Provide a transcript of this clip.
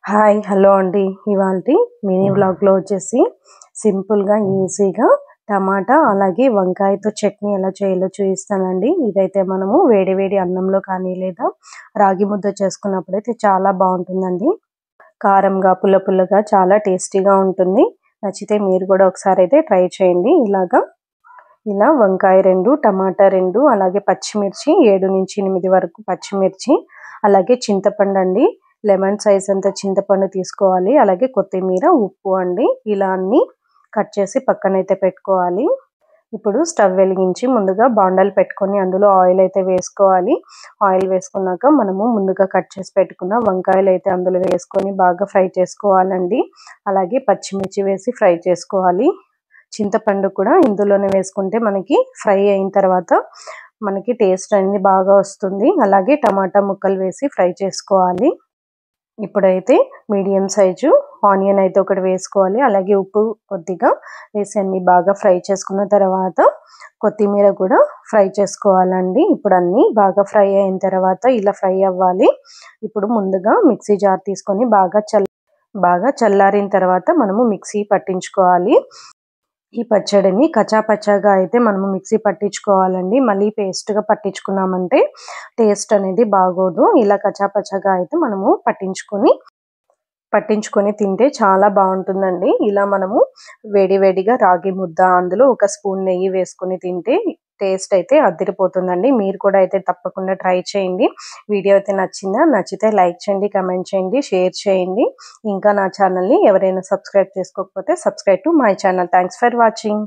Hi hello అండి. ఇవాల్టి mini వ్లాగ్లో వచ్చేసి సింపుల్గా ఈజీగా టమాటా అలాగే వంకాయతో చట్నీ ఎలా చేయాలో చూపిస్తానండి. ఇదైతే మనము వేడి వేడి అన్నంలో కానీ లేదా రాగి ముద్ద చేసుకున్నప్పుడైతే చాలా బాగుంటుందండి. కారంగా పుల్ల పుల్లగా చాలా టేస్టీగా ఉంటుంది. నచ్చితే మీరు కూడా ఒకసారి అయితే ట్రై చేయండి. ఇలా వంకాయ 2, టమాటా 2, అలాగే పచ్చిమిర్చి 7 నుంచి 8 వరకు పచ్చిమిర్చి, అలాగే చింతపండు అండి, లెమన్ సైజ్ అంత చింతపండు తీసుకోవాలి, అలాగే కొత్తిమీర, ఉప్పు అండి. ఇలా అన్ని కట్ చేసి పక్కనైతే పెట్టుకోవాలి. ఇప్పుడు స్టవ్ వెలిగించి ముందుగా బాండలు పెట్టుకొని అందులో ఆయిల్ అయితే వేసుకోవాలి. ఆయిల్ వేసుకున్నాక మనము ముందుగా కట్ చేసి పెట్టుకున్న వంకాయలు అయితే అందులో వేసుకొని బాగా ఫ్రై చేసుకోవాలండి. అలాగే పచ్చిమిర్చి వేసి ఫ్రై చేసుకోవాలి. చింతపండు కూడా ఇందులోనే వేసుకుంటే మనకి ఫ్రై అయిన తర్వాత మనకి టేస్ట్ అనేది బాగా వస్తుంది. అలాగే టమాటా ముక్కలు వేసి ఫ్రై చేసుకోవాలి. ఇప్పుడైతే మీడియం సైజు ఆనియన్ అయితే ఒకటి వేసుకోవాలి. అలాగే ఉప్పు కొద్దిగా వేసి అన్ని బాగా ఫ్రై చేసుకున్న తర్వాత కొత్తిమీర కూడా ఫ్రై చేసుకోవాలండి. ఇప్పుడు అన్నీ బాగా ఫ్రై అయిన తర్వాత ఇలా ఫ్రై అవ్వాలి. ఇప్పుడు ముందుగా మిక్సీ జార్ తీసుకొని బాగా చల్లారిన తర్వాత మనము మిక్సీ పట్టించుకోవాలి. ఈ పచ్చడిని కచ్చాపచ్చాగా అయితే మనము మిక్సీ పట్టించుకోవాలండి. మళ్ళీ పేస్ట్గా పట్టించుకున్నామంటే టేస్ట్ అనేది బాగోదు. ఇలా కచ్చాపచ్చాగా అయితే మనము పట్టించుకొని తింటే చాలా బాగుంటుందండి. ఇలా మనము వేడివేడిగా రాగి ముద్ద అందులో ఒక స్పూన్ నెయ్యి వేసుకొని తింటే టేస్ట్ అయితే అదిరిపోతుందండి. మీరు కూడా అయితే తప్పకుండా ట్రై చేయండి. వీడియో అయితే నచ్చితే లైక్ చేయండి, కమెంట్ చేయండి, షేర్ చేయండి. ఇంకా నా ఛానల్ని ఎవరైనా సబ్స్క్రైబ్ చేసుకోకపోతే subscribe to my channel. Thanks for watching.